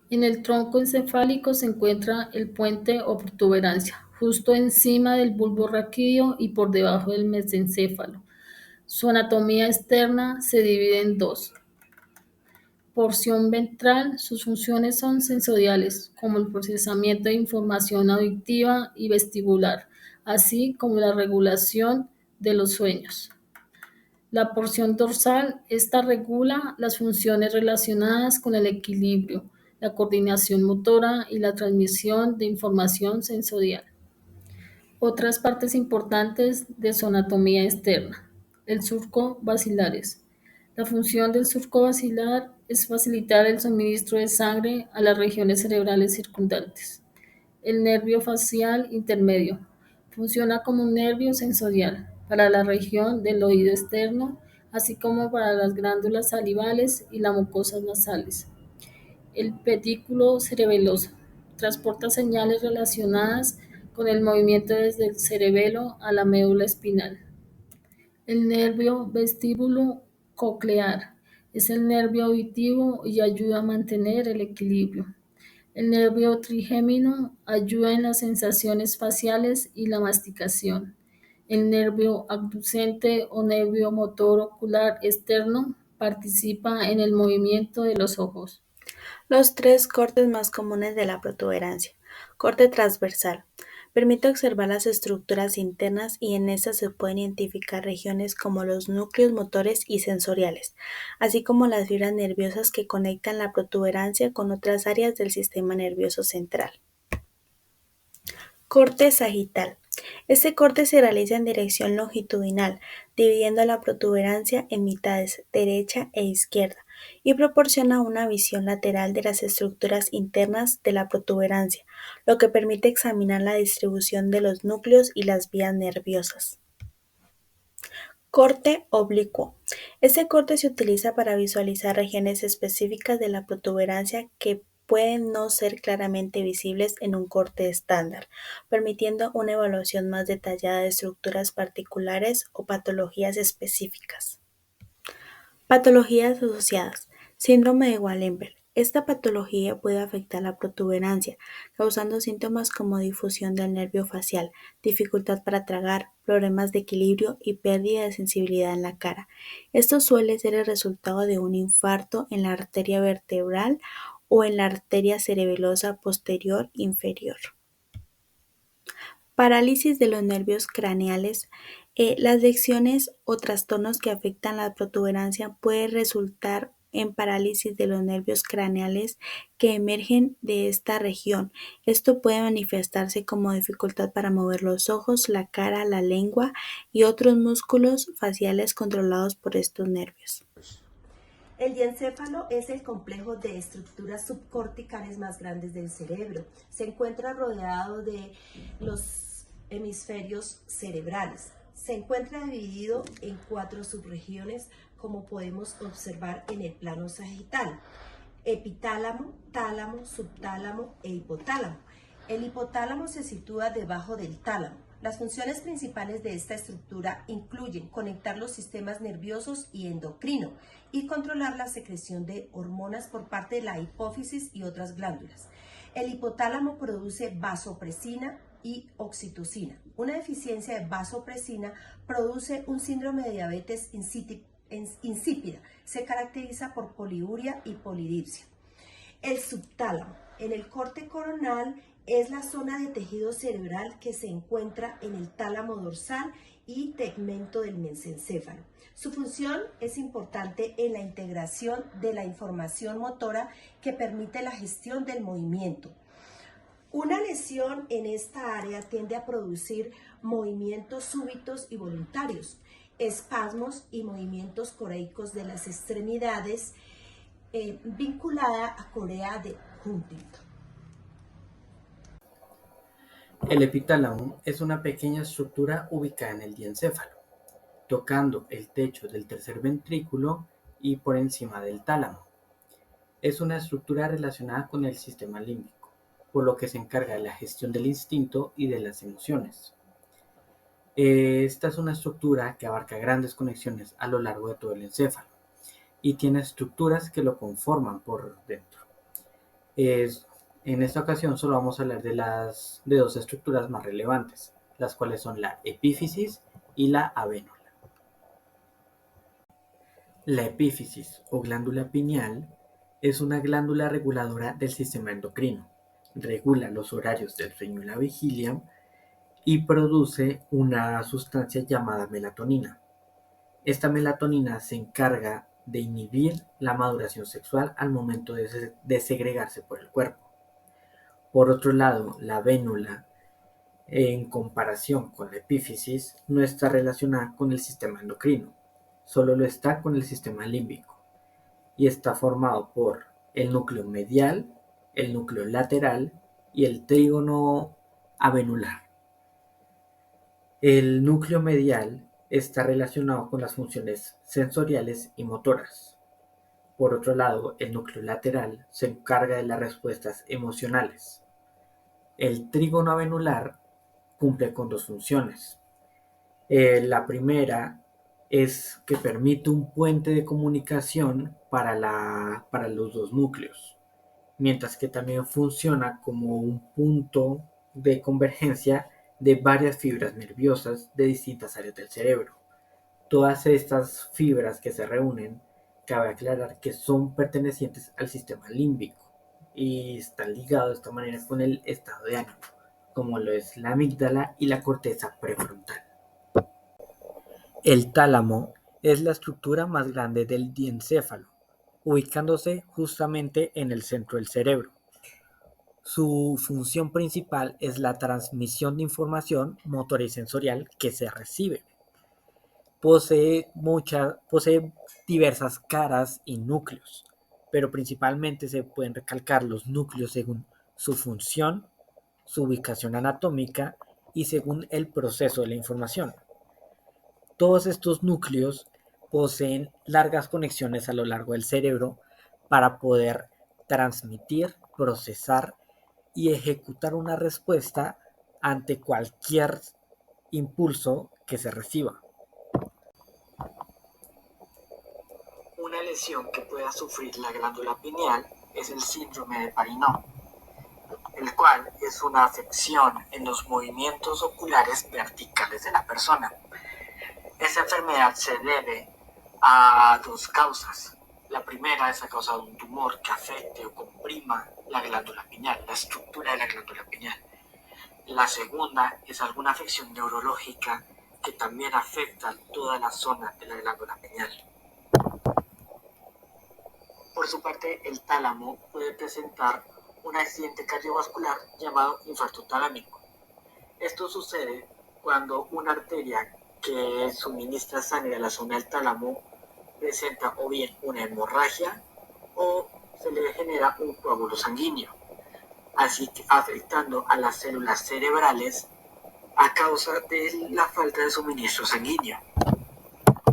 En el tronco encefálico se encuentra el puente o protuberancia, justo encima del bulbo raquídeo y por debajo del mesencéfalo. Su anatomía externa se divide en dos. Porción ventral, sus funciones son sensoriales, como el procesamiento de información auditiva y vestibular, así como la regulación de los sueños. La porción dorsal, esta regula las funciones relacionadas con el equilibrio, la coordinación motora y la transmisión de información sensorial. Otras partes importantes de su anatomía externa. El surco basilares. La función del surco basilar es facilitar el suministro de sangre a las regiones cerebrales circundantes. El nervio facial intermedio. Funciona como un nervio sensorial para la región del oído externo, así como para las glándulas salivales y las mucosas nasales. El pedículo cerebeloso transporta señales relacionadas con el movimiento desde el cerebelo a la médula espinal. El nervio vestíbulo coclear es el nervio auditivo y ayuda a mantener el equilibrio. El nervio trigémino ayuda en las sensaciones faciales y la masticación. El nervio abducente o nervio motor ocular externo participa en el movimiento de los ojos. Los tres cortes más comunes de la protuberancia. Corte transversal. Permite observar las estructuras internas y en estas se pueden identificar regiones como los núcleos motores y sensoriales, así como las fibras nerviosas que conectan la protuberancia con otras áreas del sistema nervioso central. Corte sagital. Este corte se realiza en dirección longitudinal, dividiendo la protuberancia en mitades derecha e izquierda, y proporciona una visión lateral de las estructuras internas de la protuberancia, lo que permite examinar la distribución de los núcleos y las vías nerviosas. Corte oblicuo. Este corte se utiliza para visualizar regiones específicas de la protuberancia que pueden no ser claramente visibles en un corte estándar, permitiendo una evaluación más detallada de estructuras particulares o patologías específicas. Patologías asociadas. Síndrome de Wallenberg. Esta patología puede afectar la protuberancia, causando síntomas como difusión del nervio facial, dificultad para tragar, problemas de equilibrio y pérdida de sensibilidad en la cara. Esto suele ser el resultado de un infarto en la arteria vertebral o en la arteria cerebelosa posterior inferior. Parálisis de los nervios craneales. Las lecciones o trastornos que afectan la protuberancia pueden resultar en parálisis de los nervios craneales que emergen de esta región. Esto puede manifestarse como dificultad para mover los ojos, la cara, la lengua y otros músculos faciales controlados por estos nervios. El diencéfalo es el complejo de estructuras subcorticales más grandes del cerebro. Se encuentra rodeado de los hemisferios cerebrales. Se encuentra dividido en 4 subregiones, como podemos observar en el plano sagital: epitálamo, tálamo, subtálamo e hipotálamo. El hipotálamo se sitúa debajo del tálamo. Las funciones principales de esta estructura incluyen conectar los sistemas nerviosos y endocrino y controlar la secreción de hormonas por parte de la hipófisis y otras glándulas. El hipotálamo produce vasopresina y oxitocina. Una deficiencia de vasopresina produce un síndrome de diabetes insípida. Se caracteriza por poliuria y polidipsia. El subtálamo. En el corte coronal es la zona de tejido cerebral que se encuentra en el tálamo dorsal y tegmento del mesencéfalo. Su función es importante en la integración de la información motora que permite la gestión del movimiento. Una lesión en esta área tiende a producir movimientos súbitos y voluntarios, espasmos y movimientos coreicos de las extremidades, vinculada a Corea de Huntington. El epitálamo es una pequeña estructura ubicada en el diencéfalo, tocando el techo del tercer ventrículo y por encima del tálamo. Es una estructura relacionada con el sistema límbico, por lo que se encarga de la gestión del instinto y de las emociones. Esta es una estructura que abarca grandes conexiones a lo largo de todo el encéfalo y tiene estructuras que lo conforman por dentro. En esta ocasión solo vamos a hablar de dos estructuras más relevantes, las cuales son la epífisis y la avénula. La epífisis o glándula pineal es una glándula reguladora del sistema endocrino. Regula los horarios del sueño y la vigilia y produce una sustancia llamada melatonina. Esta melatonina se encarga de inhibir la maduración sexual al momento de segregarse por el cuerpo. Por otro lado, la vénula, en comparación con la epífisis, no está relacionada con el sistema endocrino, solo lo está con el sistema límbico y está formado por el núcleo medial, el núcleo lateral y el trígono avenular. El núcleo medial está relacionado con las funciones sensoriales y motoras. Por otro lado, el núcleo lateral se encarga de las respuestas emocionales. El trígono avenular cumple con dos funciones. La primera es que permite un puente de comunicación para los dos núcleos, mientras que también funciona como un punto de convergencia de varias fibras nerviosas de distintas áreas del cerebro. Todas estas fibras que se reúnen, cabe aclarar que son pertenecientes al sistema límbico y están ligados de esta manera con el estado de ánimo, como lo es la amígdala y la corteza prefrontal. El tálamo es la estructura más grande del diencéfalo, ubicándose justamente en el centro del cerebro. Su función principal es la transmisión de información motora y sensorial que se recibe. Posee diversas caras y núcleos, pero principalmente se pueden recalcar los núcleos según su función, su ubicación anatómica y según el proceso de la información. Todos estos núcleos poseen largas conexiones a lo largo del cerebro para poder transmitir, procesar y ejecutar una respuesta ante cualquier impulso que se reciba. Una lesión que pueda sufrir la glándula pineal es el síndrome de Parinot, el cual es una afección en los movimientos oculares verticales de la persona. Esa enfermedad se debe a dos causas. La primera es a causa de un tumor que afecte o comprima la glándula pineal, la estructura de la glándula pineal. La segunda es alguna afección neurológica que también afecta toda la zona de la glándula pineal. Por su parte, el tálamo puede presentar un accidente cardiovascular llamado infarto talámico. Esto sucede cuando una arteria que suministra sangre a la zona del tálamo presenta o bien una hemorragia o se le genera un coágulo sanguíneo, así que afectando a las células cerebrales a causa de la falta de suministro sanguíneo.